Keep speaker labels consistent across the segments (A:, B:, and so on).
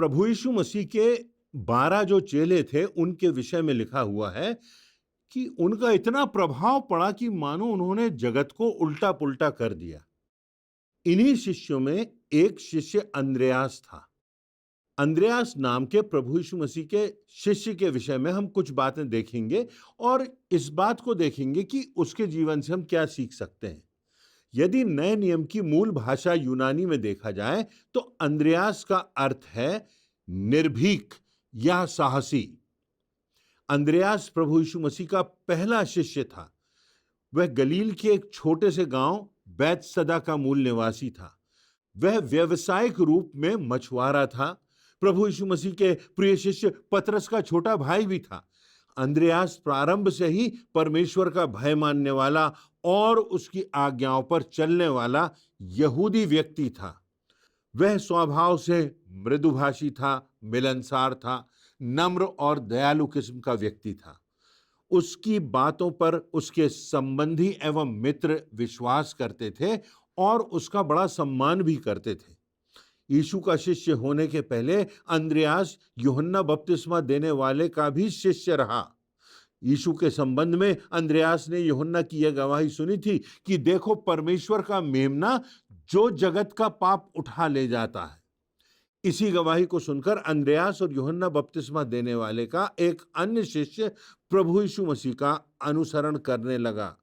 A: प्रभु यीशु मसीह के 12 जो चेले थे उनके विषय में लिखा हुआ है कि उनका इतना प्रभाव पड़ा कि मानो उन्होंने जगत को उल्टा पुल्टा कर दिया। इन्हीं शिष्यों में एक शिष्य अंद्रयास था। अंद्रयास नाम के प्रभु यीशु मसीह के शिष्य के विषय में हम कुछ बातें देखेंगे और इस बात को देखेंगे कि उसके जीवन से हम क्या सीख सकते हैं। यदि नए नियम की मूल भाषा यूनानी में देखा जाए तो अंद्रयास का अर्थ है निर्भीक या साहसी। अंद्रयास प्रभु यीशु मसीह का पहला शिष्य था। वह गलील के एक छोटे से गांव बैतसदा का मूल निवासी था। वह व्यावसायिक रूप में मछुआरा था। प्रभु यीशु मसीह के प्रिय शिष्य पतरस का छोटा भाई भी था। अंद्रयास प्रारंभ से ही परमेश्वर का भय मानने वाला और उसकी आज्ञाओं पर चलने वाला यहूदी व्यक्ति था। वह स्वभाव से मृदुभाषी था, मिलनसार था, नम्र और दयालु किस्म का व्यक्ति था। उसकी बातों पर उसके संबंधी एवं मित्र विश्वास करते थे और उसका बड़ा सम्मान भी करते थे। यीशु का शिष्य होने के पहले अंद्रयास यूहन्ना बपतिस्मा देने वाले का भी शिष्य रहा। यीशु के संबंध में अंद्रयास ने यूहन्ना की यह गवाही सुनी थी कि देखो परमेश्वर का मेमना जो जगत का पाप उठा ले जाता है। इसी गवाही को सुनकर अंद्रयास और यूहन्ना बपतिस्मा देने वाले का एक अन्य शिष्य प्रभु यीशु मसीह का अनुसरण करने लगा।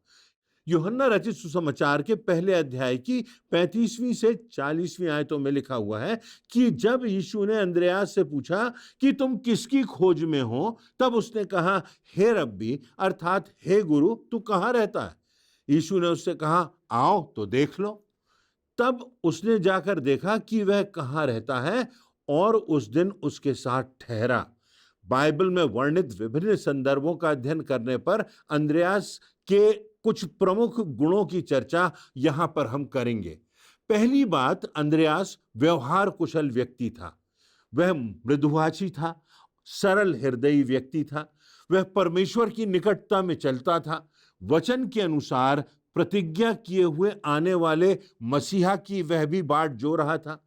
A: यूहन्ना रचित सुसमाचार के पहले अध्याय की 35वीं से 40वीं आयतों में लिखा हुआ है कि जब यीशु ने अंद्रयास से पूछा कि तुम किसकी खोज में हो, तब उसने कहा, हे रब्बी अर्थात हे गुरु, तू कहाँ रहता है? यीशु ने उससे कहा, आओ तो देख लो। तब उसने जाकर देखा कि वह कहाँ रहता है और उस दिन उसके साथ ठहरा। बाइबल में वर्णित विभिन्न संदर्भों का अध्ययन करने पर अंद्रयास के कुछ प्रमुख गुणों की चर्चा यहां पर हम करेंगे। पहली बात, अंद्रयास व्यवहार कुशल व्यक्ति था। वह मृदुभाषी था, सरल हृदयी व्यक्ति था। वह परमेश्वर की निकटता में चलता था। वचन के अनुसार प्रतिज्ञा किए हुए आने वाले मसीहा की वह भी बाट जो रहा था।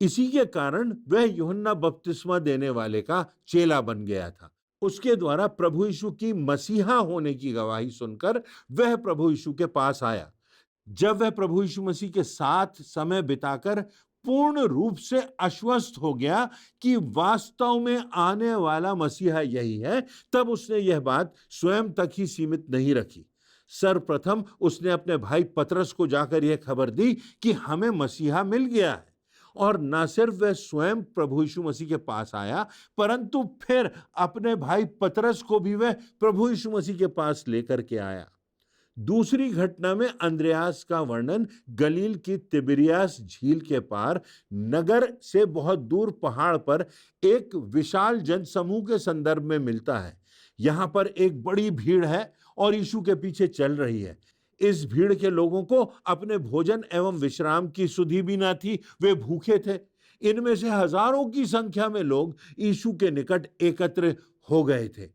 A: इसी के कारण वह यूहन्ना बपतिस्मा देने वाले का चेला बन गया था। उसके द्वारा प्रभु यीशु की मसीहा होने की गवाही सुनकर वह प्रभु यीशु के पास आया। जब वह प्रभु यीशु मसीह के साथ समय बिताकर पूर्ण रूप से आश्वस्त हो गया कि वास्तव में आने वाला मसीहा यही है, तब उसने यह बात स्वयं तक ही सीमित नहीं रखी। सर्वप्रथम उसने अपने भाई पतरस को जाकर यह खबर दी कि हमें मसीहा मिल गया है। और न सिर्फ वह स्वयं प्रभु यीशु मसीह के पास आया, परंतु फिर अपने भाई पतरस को भी वह प्रभु यीशु मसीह के पास लेकर के आया। दूसरी घटना में अंद्रयास का वर्णन गलील की तिबिरियास झील के पार नगर से बहुत दूर पहाड़ पर एक विशाल जनसमूह के संदर्भ में मिलता है। यहां पर एक बड़ी भीड़ है और यीशु के पीछे चल रही है। इस भीड़ के लोगों को अपने भोजन एवं विश्राम की सुधि भी न थी। वे भूखे थे। इनमें से हजारों की संख्या में लोग यीशु के निकट एकत्र हो गए थे।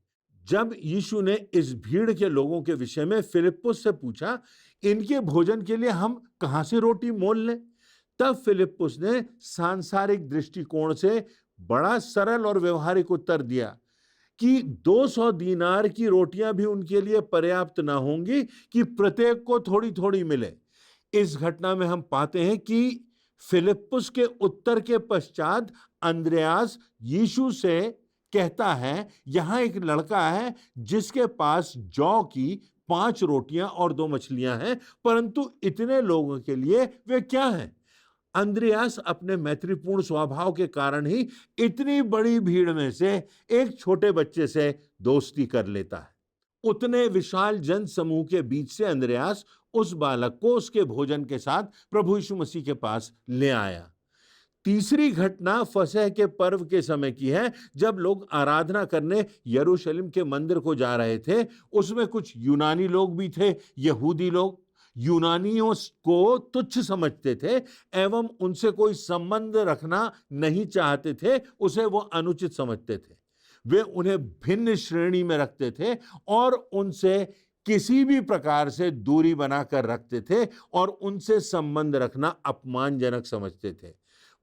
A: जब यीशु ने इस भीड़ के लोगों के विषय में फिलिप्पुस से पूछा, इनके भोजन के लिए हम कहां से रोटी मोल लें? तब फिलिप्पुस ने सांसारिक दृष्टिकोण से बड़ा सरल और व्यवहारिक उत्तर दिया कि 200 दीनार की रोटियां भी उनके लिए पर्याप्त ना होंगी कि प्रत्येक को थोड़ी थोड़ी मिले। इस घटना में हम पाते हैं कि फिलिप्पुस के उत्तर के पश्चात अंद्रयास यीशु से कहता है, यहां एक लड़का है जिसके पास जौ की 5 रोटियां और 2 मछलियां हैं, परंतु इतने लोगों के लिए वे क्या हैं? अंद्रयास अपने मैत्रीपूर्ण स्वभाव के कारण ही इतनी बड़ी भीड़ में से एक छोटे बच्चे से दोस्ती कर लेता है। उतने विशाल जन समूह के बीच से अंद्रयास उस बालक को उसके भोजन के साथ प्रभु यीशु मसीह के पास ले आया। तीसरी घटना फसह के पर्व के समय की है, जब लोग आराधना करने यरूशलेम के मंदिर को जा रहे थे। उसमें कुछ यूनानी लोग भी थे। यहूदी लोग यूनानियों को तुच्छ समझते थे एवं उनसे कोई संबंध रखना नहीं चाहते थे। उसे वो अनुचित समझते थे। वे उन्हें भिन्न श्रेणी में रखते थे और उनसे किसी भी प्रकार से दूरी बनाकर रखते थे और उनसे संबंध रखना अपमानजनक समझते थे।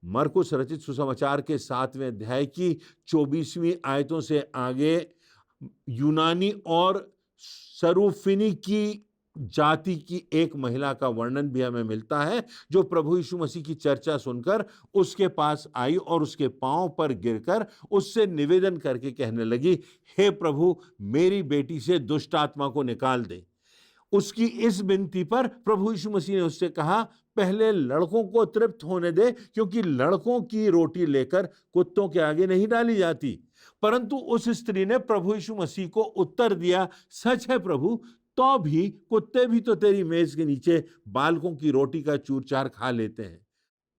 A: मरकुस रचित सुसमाचार के 7वें अध्याय की 24वीं आयतों से आगे यूनानी और सरूफिनी की जाति की एक महिला का वर्णन भी हमें मिलता है, जो प्रभु यीशु मसीह की चर्चा सुनकर उसके पास आई और उसके पांव पर गिरकर उससे निवेदन करके कहने लगी, हे प्रभु, मेरी बेटी से दुष्ट आत्मा को निकाल दे। उसकी इस विनती पर प्रभु यीशु मसीह ने उससे कहा, पहले लड़कों को तृप्त होने दे, क्योंकि लड़कों की रोटी लेकर कुत्तों के आगे नहीं डाली जाती। परंतु उस स्त्री ने प्रभु यीशु मसीह को उत्तर दिया, सच है प्रभु, तो भी कुत्ते भी तो तेरी मेज के नीचे बालकों की रोटी का चूर-चार खा लेते हैं।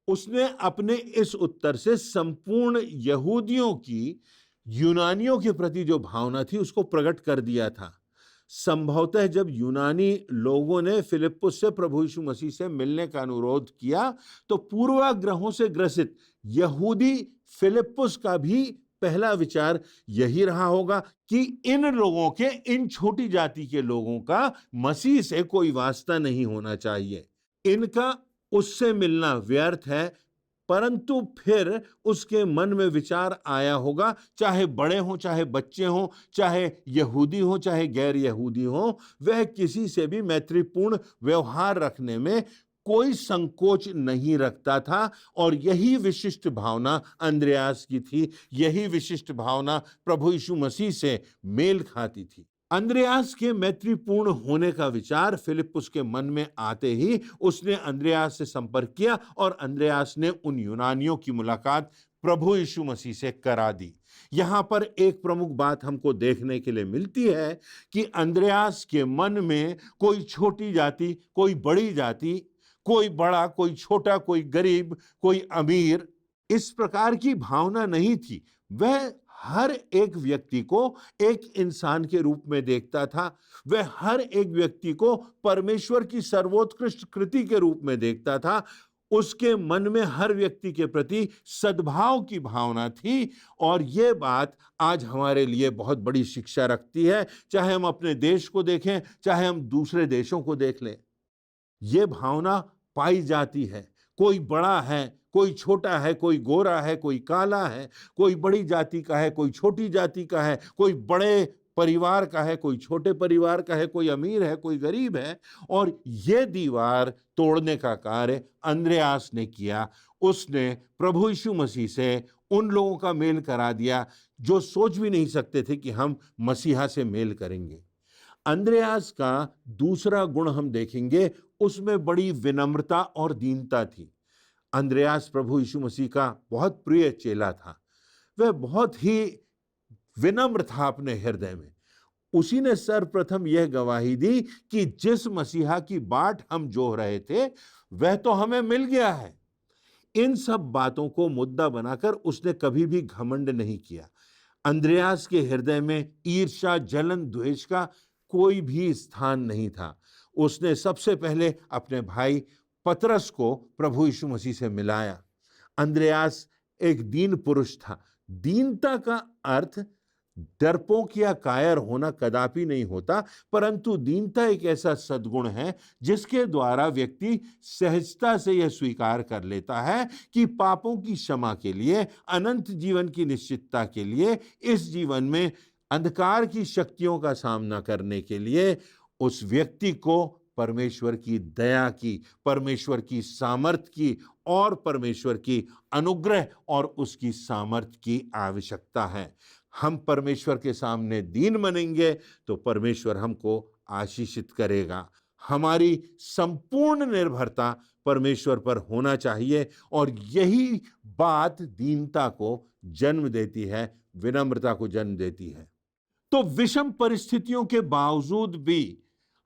A: उसने अपने इस उत्तर से संपूर्ण यहूदियों की यूनानियों के प्रति जो भावना थी उसको प्रकट कर दिया था। संभवतः जब यूनानी लोगों ने फिलिप्पुस से प्रभु यीशु मसीह से मिलने का अनुरोध किया, तो पूर्वाग्रहों से ग्रसित यहूदी फिलिप्पुस का भी पहला विचार यही रहा होगा कि इन लोगों के, इन छोटी जाति के लोगों का मसीह से कोई वास्ता नहीं होना चाहिए, इनका उससे मिलना व्यर्थ है। परंतु फिर उसके मन में विचार आया होगा, चाहे बड़े हों, चाहे बच्चे हों, चाहे यहूदी हों, चाहे गैर यहूदी हों, वह किसी से भी मैत्रीपूर्ण व्यवहार रखने में कोई संकोच नहीं रखता था। और यही विशिष्ट भावना अंद्रयास की थी, यही विशिष्ट भावना प्रभु यीशु मसीह से मेल खाती थी। अंद्रयास के मैत्रीपूर्ण होने का विचार फिलिप्पुस के मन में आते ही उसने अंद्रयास से संपर्क किया और अंद्रयास ने उन यूनानियों की मुलाकात प्रभु यीशु मसीह से करा दी। यहां पर एक प्रमुख बात हमको देखने के लिए मिलती है कि अंद्रयास के मन में कोई छोटी जाति, कोई बड़ी जाति, कोई बड़ा, कोई छोटा, कोई गरीब, कोई अमीर, इस प्रकार की भावना नहीं थी। वह हर एक व्यक्ति को एक इंसान के रूप में देखता था। वह हर एक व्यक्ति को परमेश्वर की सर्वोत्कृष्ट कृति के रूप में देखता था। उसके मन में हर व्यक्ति के प्रति सद्भाव की भावना थी। और ये बात आज हमारे लिए बहुत बड़ी शिक्षा रखती है, चाहे हम अपने देश को देखें, चाहे हम दूसरे देशों को देख लें। ये भावना पाई जाती है। कोई बड़ा है, कोई छोटा है, कोई गोरा है, कोई काला है, कोई बड़ी जाति का है, कोई छोटी जाति का है, कोई बड़े परिवार का है, कोई छोटे परिवार का है, कोई अमीर है, कोई गरीब है। और ये दीवार तोड़ने का कार्य अंद्रयास ने किया। उसने प्रभु यीशु मसीह से उन लोगों का मेल करा दिया जो सोच भी नहीं सकते थे कि हम मसीहा से मेल करेंगे। अंद्रयास का दूसरा गुण हम देखेंगे, उसमें बड़ी विनम्रता और दीनता थी। अंद्रयास प्रभु यीशु मसीह का बहुत प्रिय चेला था। वह बहुत ही विनम्र था अपने हृदय में। उसी ने सर्वप्रथम यह गवाही दी कि जिस मसीहा की बाट हम जोह रहे थे वह तो हमें मिल गया है। इन सब बातों को मुद्दा बनाकर उसने कभी भी घमंड नहीं किया। अंद्रयास के हृदय में ईर्ष्या, जलन, द्वेष का कोई भी स्थान नहीं था। उसने सबसे पहले अपने भाई पतरस को प्रभु यीशु मसीह से मिलाया। अंद्रयास एक दीन पुरुष था। दीनता का अर्थ डरपोक या कायर होना कदापि नहीं होता, परंतु दीनता एक ऐसा सद्गुण है जिसके द्वारा व्यक्ति सहजता से यह स्वीकार कर लेता है कि पापों की क्षमा के लिए, अनंत जीवन की निश्चितता के लिए, इस जीवन में अंधकार की शक्तियों का सामना करने के लिए उस व्यक्ति को परमेश्वर की दया की, परमेश्वर की सामर्थ की और परमेश्वर की अनुग्रह और उसकी सामर्थ की आवश्यकता है। हम परमेश्वर के सामने दीन बनेंगे तो परमेश्वर हमको आशीषित करेगा। हमारी संपूर्ण निर्भरता परमेश्वर पर होना चाहिए और यही बात दीनता को जन्म देती है, विनम्रता को जन्म देती है। तो विषम परिस्थितियों के बावजूद भी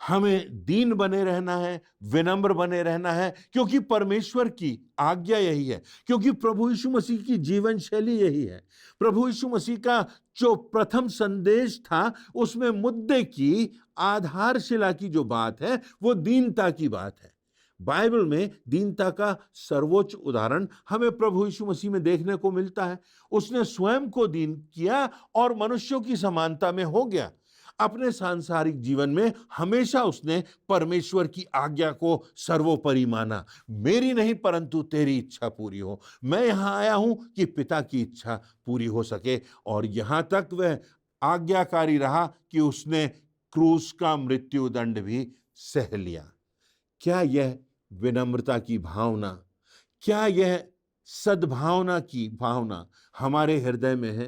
A: हमें दीन बने रहना है, विनम्र बने रहना है, क्योंकि परमेश्वर की आज्ञा यही है, क्योंकि प्रभु यीशु मसीह की जीवन शैली यही है। प्रभु यीशु मसीह का जो प्रथम संदेश था उसमें मुद्दे की, आधारशिला की जो बात है वो दीनता की बात है। बाइबल में दीनता का सर्वोच्च उदाहरण हमें प्रभु यीशु मसीह में देखने को मिलता है। उसने स्वयं को दीन किया और मनुष्यों की समानता में हो गया। अपने सांसारिक जीवन में हमेशा उसने परमेश्वर की आज्ञा को सर्वोपरि माना। मेरी नहीं परंतु तेरी इच्छा पूरी हो। मैं यहां आया हूं कि पिता की इच्छा पूरी हो सके। और यहां तक वह आज्ञाकारी रहा कि उसने क्रूस का मृत्युदंड भी सह लिया। क्या यह विनम्रता की भावना, क्या यह सद्भावना की भावना हमारे हृदय में है?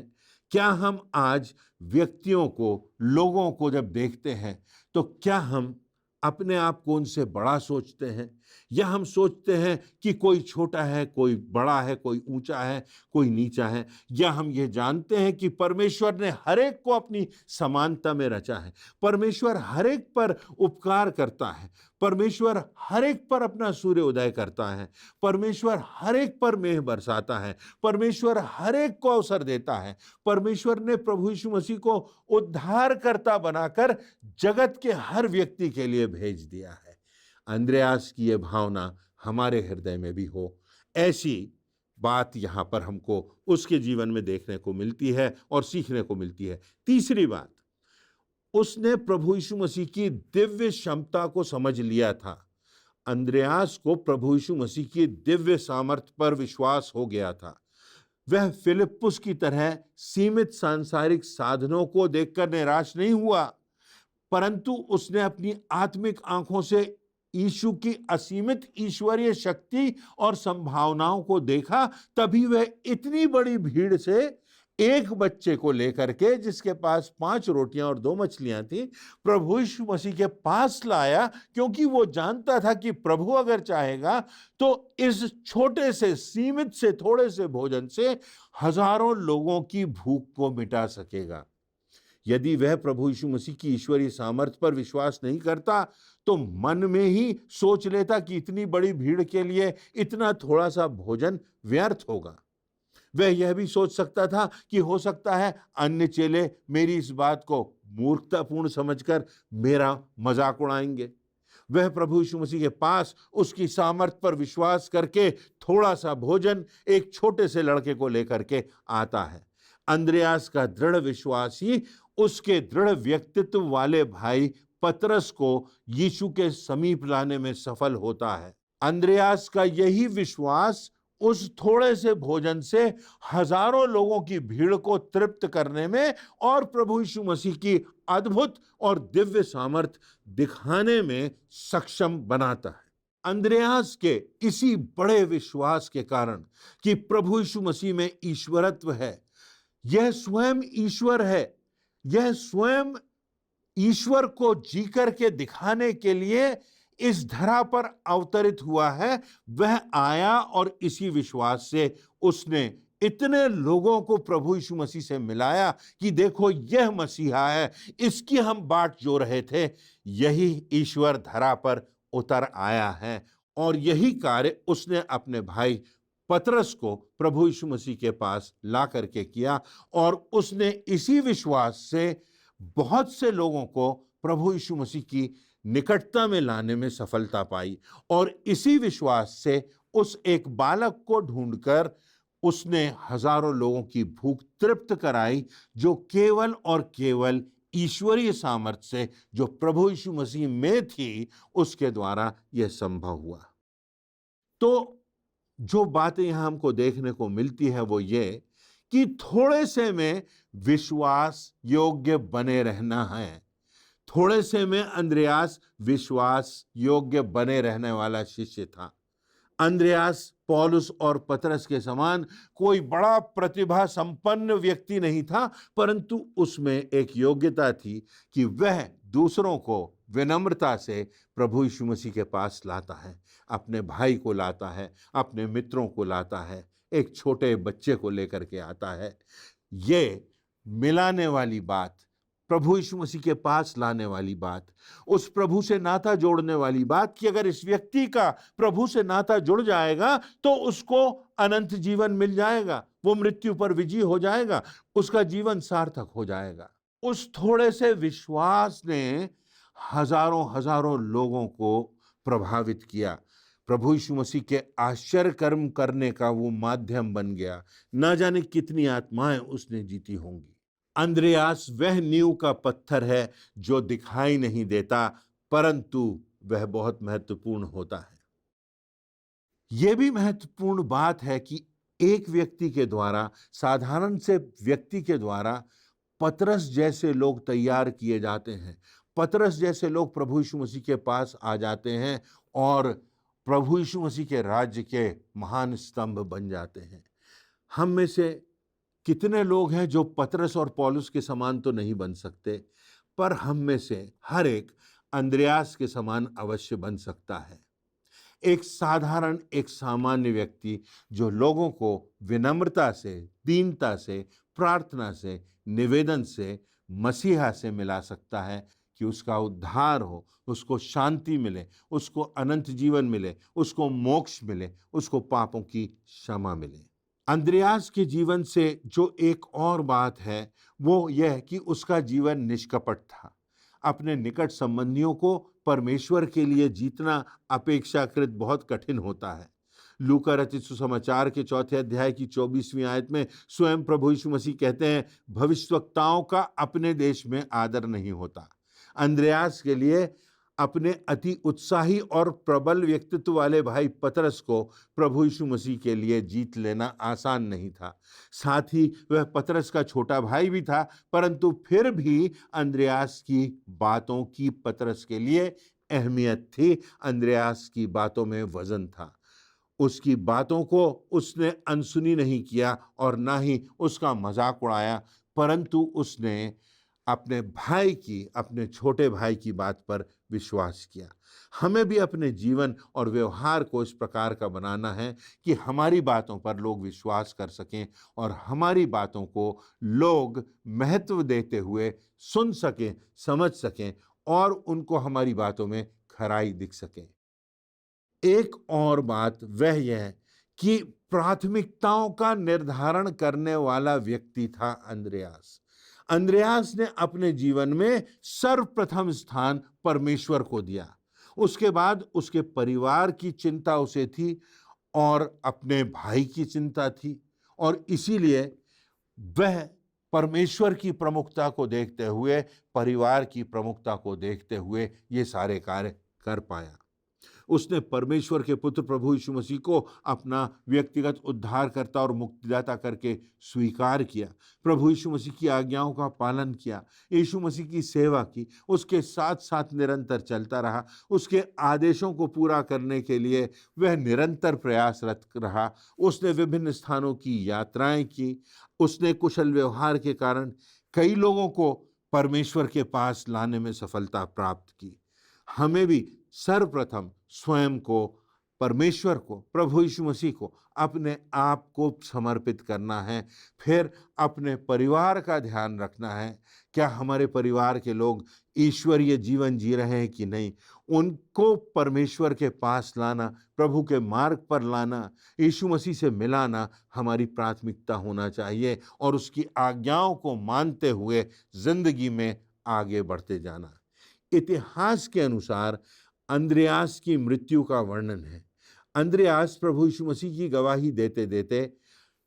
A: क्या हम आज व्यक्तियों को, लोगों को जब देखते हैं तो क्या हम अपने आप को उनसे बड़ा सोचते हैं, या हम सोचते हैं कि कोई छोटा है, कोई बड़ा है, कोई ऊंचा है, कोई नीचा है? या हम ये जानते हैं कि परमेश्वर ने हर एक को अपनी समानता में रचा है, परमेश्वर हर एक पर उपकार करता है, परमेश्वर हर एक पर अपना सूर्य उदय करता है, परमेश्वर हर एक पर मेघ बरसाता है, परमेश्वर हर एक को अवसर देता है, परमेश्वर ने प्रभु यीशु मसीह को उद्धारकर्ता बनाकर जगत के हर व्यक्ति के लिए भेज दिया है। अंद्रयास की यह भावना हमारे हृदय में भी हो, ऐसी बात यहां पर हमको उसके जीवन में देखने को मिलती है और सीखने को मिलती है। तीसरी बात, उसने प्रभु यीशु मसीह की दिव्य क्षमता को समझ लिया था। अंद्रयास को प्रभु यीशु मसीह की दिव्य सामर्थ्य पर विश्वास हो गया था। वह फिलिप्पुस की तरह सीमित सांसारिक साधनों को देखकर निराश नहीं हुआ, परंतु उसने अपनी आत्मिक आंखों से यीशु की असीमित ईश्वरीय शक्ति और संभावनाओं को देखा। तभी वह इतनी बड़ी भीड़ से एक बच्चे को लेकर के, जिसके पास 5 रोटियां और 2 मछलियां थी, प्रभु यीशु मसीह के पास लाया, क्योंकि वो जानता था कि प्रभु अगर चाहेगा तो इस छोटे से, सीमित से, थोड़े से भोजन से हजारों लोगों की भूख को मिटा सकेगा। यदि वह प्रभु यीशु मसीह की ईश्वरीय सामर्थ्य पर विश्वास नहीं करता तो मन में ही सोच लेता कि इतनी बड़ी भीड़ के लिए इतना थोड़ा सा भोजन व्यर्थ होगा। वह यह भी सोच सकता था कि हो सकता है अन्य चेले मेरी इस बात को मूर्खतापूर्ण समझकर मेरा मजाक उड़ाएंगे। वह प्रभु यीशु मसीह के पास उसकी सामर्थ्य पर विश्वास करके थोड़ा सा भोजन एक छोटे से लड़के को लेकर के आता है। अंद्रयास का दृढ़ विश्वास ही उसके दृढ़ व्यक्तित्व वाले भाई पतरस को यीशु के समीप लाने में सफल होता है। अंद्रयास का यही विश्वास उस थोड़े से भोजन से हजारों लोगों की भीड़ को तृप्त करने में और प्रभु यीशु मसीह की अद्भुत और दिव्य सामर्थ दिखाने में सक्षम बनाता है। अंद्रयास के इसी बड़े विश्वास के कारण कि प्रभु यीशु मसीह में ईश्वरत्व है, यह स्वयं ईश्वर है, यह स्वयं ईश्वर को जी करके दिखाने के लिए इस धरा पर अवतरित हुआ है, वह आया और इसी विश्वास से उसने इतने लोगों को प्रभु यीशु मसीह से मिलाया कि देखो यह मसीहा है, इसकी हम बाट जो रहे थे, यही ईश्वर धरा पर उतर आया है। और यही कार्य उसने अपने भाई पतरस को प्रभु यीशु मसीह के पास ला करके किया, और उसने इसी विश्वास से बहुत से लोगों को प्रभु यीशु मसीह की निकटता में लाने में सफलता पाई। और इसी विश्वास से उस एक बालक को ढूंढकर उसने हजारों लोगों की भूख तृप्त कराई, जो केवल और केवल ईश्वरीय सामर्थ्य से, जो प्रभु यीशु मसीह में थी, उसके द्वारा यह संभव हुआ। तो जो बातें यहां हमको देखने को मिलती है वो ये कि थोड़े से में विश्वास योग्य बने रहना है। थोड़े से में अंद्रयास विश्वास योग्य बने रहने वाला शिष्य था। अंद्रयास पौलुस और पतरस के समान कोई बड़ा प्रतिभा संपन्न व्यक्ति नहीं था, परंतु उसमें एक योग्यता थी कि वह दूसरों को विनम्रता से प्रभु यीशु मसीह के पास लाता है, अपने भाई को लाता है, अपने मित्रों को लाता है, एक छोटे बच्चे को लेकर के आता है। ये मिलाने वाली बात, प्रभु यीशु मसीह के पास लाने वाली बात, उस प्रभु से नाता जोड़ने वाली बात कि अगर इस व्यक्ति का प्रभु से नाता जुड़ जाएगा तो उसको अनंत जीवन मिल जाएगा, वो मृत्यु पर विजयी हो जाएगा, उसका जीवन सार्थक हो जाएगा। उस थोड़े से विश्वास ने हजारों हजारों लोगों को प्रभावित किया। प्रभु यीशु मसीह के आश्चर्य कर्म करने का वो माध्यम बन गया। ना जाने कितनी आत्माएं उसने जीती होंगी। अंद्रयास वह नींव का पत्थर है जो दिखाई नहीं देता, परंतु वह बहुत महत्वपूर्ण होता है। यह भी महत्वपूर्ण बात है कि एक व्यक्ति के द्वारा, साधारण से व्यक्ति के द्वारा पतरस जैसे लोग तैयार किए जाते हैं। पतरस जैसे लोग प्रभु यीशु मसीह के पास आ जाते हैं और प्रभु यीशु मसीह के राज्य के महान स्तंभ बन जाते हैं। हम में से कितने लोग हैं जो पतरस और पौलुस के समान तो नहीं बन सकते, पर हम में से हर एक अंद्रयास के समान अवश्य बन सकता है। एक साधारण, एक सामान्य व्यक्ति जो लोगों को विनम्रता से, दीनता से, प्रार्थना से, निवेदन से मसीहा से मिला सकता है कि उसका उद्धार हो, उसको शांति मिले, उसको अनंत जीवन मिले, उसको मोक्ष मिले, उसको पापों की क्षमा मिले। अंद्रयास के जीवन से जो एक और बात है वो यह कि उसका जीवन निष्कपट था। अपने निकट संबंधियों को परमेश्वर के लिए जीतना अपेक्षाकृत बहुत कठिन होता है। लूका रचित सुसमाचार के 4 अध्याय की 24वीं आयत में स्वयं प्रभु यीशु मसीह कहते हैं, भविष्यवक्ताओं का अपने देश में आदर नहीं होता। अंद्रयास के लिए अपने अति उत्साही और प्रबल व्यक्तित्व वाले भाई पतरस को प्रभु यीशु मसीह के लिए जीत लेना आसान नहीं था। साथ ही वह पतरस का छोटा भाई भी था, परंतु फिर भी अंद्रयास की बातों की पतरस के लिए अहमियत थी। अंद्रयास की बातों में वजन था। उसकी बातों को उसने अनसुनी नहीं किया और ना ही उसका मजाक उड़ाया, परंतु उसने अपने भाई की, अपने छोटे भाई की बात पर विश्वास किया। हमें भी अपने जीवन और व्यवहार को इस प्रकार का बनाना है कि हमारी बातों पर लोग विश्वास कर सकें और हमारी बातों को लोग महत्व देते हुए सुन सकें, समझ सकें और उनको हमारी बातों में खराई दिख सके। एक और बात वह यह कि प्राथमिकताओं का निर्धारण करने वाला व्यक्ति था अंद्रयास। अंद्रयास ने अपने जीवन में सर्वप्रथम स्थान परमेश्वर को दिया। उसके बाद उसके परिवार की चिंता उसे थी और अपने भाई की चिंता थी, और इसीलिए वह परमेश्वर की प्रमुखता को देखते हुए, परिवार की प्रमुखता को देखते हुए ये सारे कार्य कर पाया। उसने परमेश्वर के पुत्र प्रभु यीशु मसीह को अपना व्यक्तिगत उद्धारकर्ता और मुक्तिदाता करके स्वीकार किया। प्रभु यीशु मसीह की आज्ञाओं का पालन किया, यीशु मसीह की सेवा की, उसके साथ साथ निरंतर चलता रहा। उसके आदेशों को पूरा करने के लिए वह निरंतर प्रयासरत रहा। उसने विभिन्न स्थानों की यात्राएं की। उसने कुशल व्यवहार के कारण कई लोगों को परमेश्वर के पास लाने में सफलता प्राप्त की। हमें भी सर्वप्रथम स्वयं को, परमेश्वर को, प्रभु यीशु मसीह को, अपने आप को समर्पित करना है। फिर अपने परिवार का ध्यान रखना है। क्या हमारे परिवार के लोग ईश्वरीय जीवन जी रहे हैं कि नहीं? उनको परमेश्वर के पास लाना, प्रभु के मार्ग पर लाना, यीशु मसीह से मिलाना हमारी प्राथमिकता होना चाहिए और उसकी आज्ञाओं को मानते हुए जिंदगी में आगे बढ़ते जाना। इतिहास के अनुसार अंद्रयास की मृत्यु का वर्णन है। अंद्रयास प्रभु यीशु मसीह की गवाही देते देते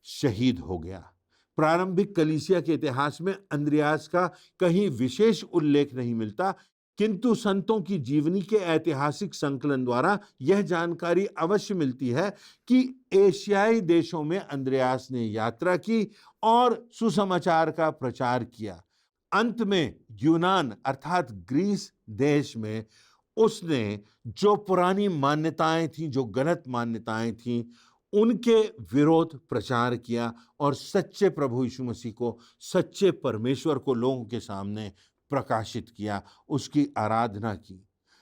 A: शहीद हो गया। प्रारंभिक कलीसिया के इतिहास में अंद्रयास का कहीं विशेष उल्लेख नहीं मिलता, किंतु संतों की जीवनी के ऐतिहासिक संकलन द्वारा यह जानकारी अवश्य मिलती है कि एशियाई देशों में अंद्रयास ने यात्रा की और सुसमाचार का प्रचार किया। अंत में यूनान अर्थात ग्रीस देश में उसने जो पुरानी मान्यताएं थीं, जो गलत मान्यताएं थीं, उनके विरोध प्रचार किया और सच्चे प्रभु यीशु मसीह को, सच्चे परमेश्वर को लोगों के सामने प्रकाशित किया, उसकी आराधना की।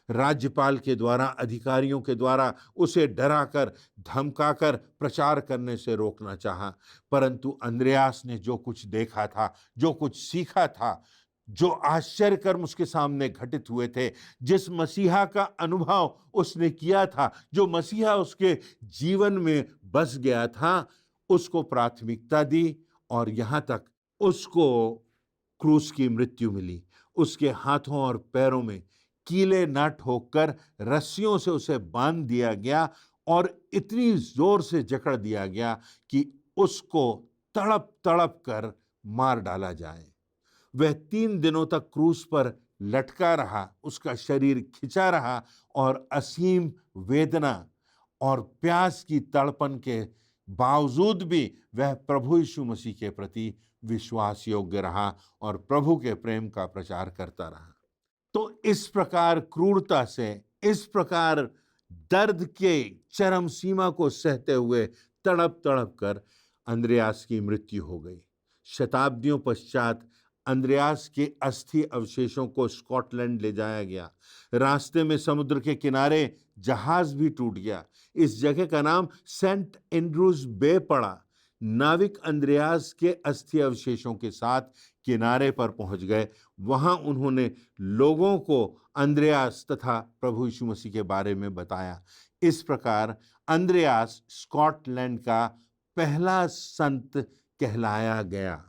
A: राज्यपाल के द्वारा, अधिकारियों के द्वारा उसे डराकर, धमकाकर प्रचार करने से रोकना चाहा, परंतु अंद्रयास ने जो कुछ देखा था, जो कुछ सीखा था, जो आश्चर्य कर्म उसके सामने घटित हुए थे, जिस मसीहा का अनुभव उसने किया था, जो मसीहा उसके जीवन में बस गया था, उसको प्राथमिकता दी और यहाँ तक उसको क्रूस की मृत्यु मिली। उसके हाथों और पैरों में कीले न ठोककर रस्सियों से उसे बांध दिया गया और इतनी जोर से जकड़ दिया गया कि उसको तड़प तड़प कर मार डाला जाए। वह 3 दिनों तक क्रूस पर लटका रहा, उसका शरीर खिंचा रहा और असीम वेदना और प्यास की तड़पन के बावजूद भी वह प्रभु यीशु मसीह के प्रति विश्वास योग्य रहा और प्रभु के प्रेम का प्रचार करता रहा। तो इस प्रकार क्रूरता से, इस प्रकार दर्द के चरम सीमा को सहते हुए तड़प तड़प कर अंद्रयास की मृत्यु हो गई। शताब्दियों पश्चात अंद्रयास के अस्थि अवशेषों को स्कॉटलैंड ले जाया गया। रास्ते में समुद्र के किनारे जहाज भी टूट गया। इस जगह का नाम सेंट एंड्रूज बे पड़ा। नाविक अंद्रयास के अस्थि अवशेषों के साथ किनारे पर पहुंच गए। वहां उन्होंने लोगों को अंद्रयास तथा प्रभु यीशु मसीह के बारे में बताया। इस प्रकार अंद्रयास स्कॉटलैंड का पहला संत कहलाया गया।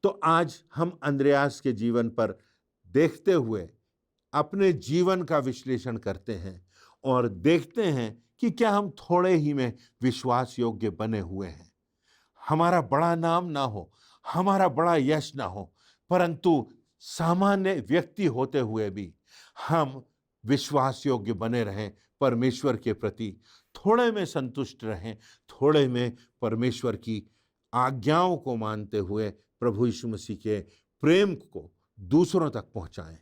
A: तो आज हम अंद्रयास के जीवन पर देखते हुए अपने जीवन का विश्लेषण करते हैं और देखते हैं कि क्या हम थोड़े ही में विश्वास योग्य बने हुए हैं। हमारा बड़ा नाम ना हो, हमारा बड़ा यश ना हो, परंतु सामान्य व्यक्ति होते हुए भी हम विश्वास योग्य बने रहें, परमेश्वर के प्रति थोड़े में संतुष्ट रहें, थोड़े में परमेश्वर की आज्ञाओं को मानते हुए प्रभु यीशु मसीह के प्रेम को दूसरों तक पहुंचाएं।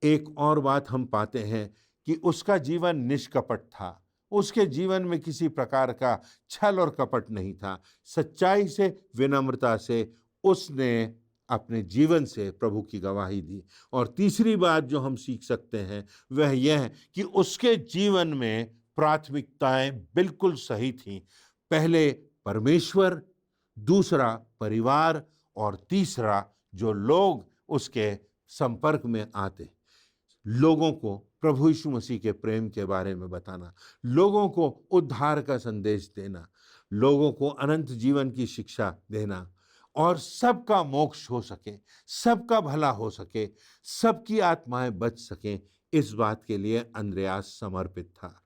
A: एक और बात हम पाते हैं कि उसका जीवन निष्कपट था। उसके जीवन में किसी प्रकार का छल और कपट नहीं था। सच्चाई से, विनम्रता से उसने अपने जीवन से प्रभु की गवाही दी। और तीसरी बात जो हम सीख सकते हैं वह यह है कि उसके जीवन में प्राथमिकताएं बिल्कुल सही थीं। पहले परमेश्वर, दूसरा परिवार और तीसरा जो लोग उसके संपर्क में आते, लोगों को प्रभु यीशु मसीह के प्रेम के बारे में बताना, लोगों को उद्धार का संदेश देना, लोगों को अनंत जीवन की शिक्षा देना और सबका मोक्ष हो सके, सबका भला हो सके, सबकी आत्माएं बच सकें, इस बात के लिए अंद्रयास समर्पित था।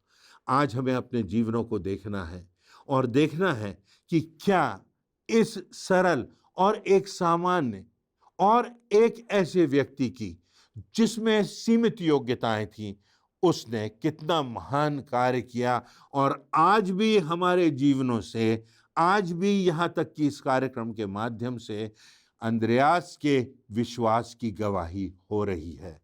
A: आज हमें अपने जीवनों को देखना है और देखना है कि क्या इस सरल और एक सामान्य और एक ऐसे व्यक्ति की जिसमें सीमित योग्यताएं थीं, उसने कितना महान कार्य किया और आज भी हमारे जीवनों से, आज भी यहाँ तक कि इस कार्यक्रम के माध्यम से अंद्रयास के विश्वास की गवाही हो रही है।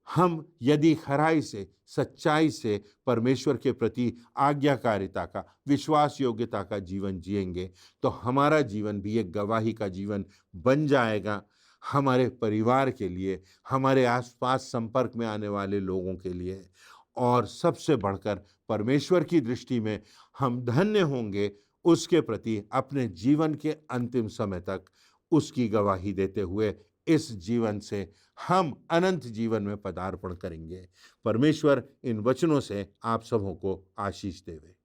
A: हम यदि खराई से, सच्चाई से परमेश्वर के प्रति आज्ञाकारिता का, विश्वास योग्यता का जीवन जिएंगे तो हमारा जीवन भी एक गवाही का जीवन बन जाएगा, हमारे परिवार के लिए, हमारे आसपास संपर्क में आने वाले लोगों के लिए, और सबसे बढ़कर परमेश्वर की दृष्टि में हम धन्य होंगे उसके प्रति अपने जीवन के अंतिम समय तक उसकी गवाही देते हुए इस जीवन से हम अनंत जीवन में पदार्पण करेंगे। परमेश्वर इन वचनों से आप सबों को आशीष देवे।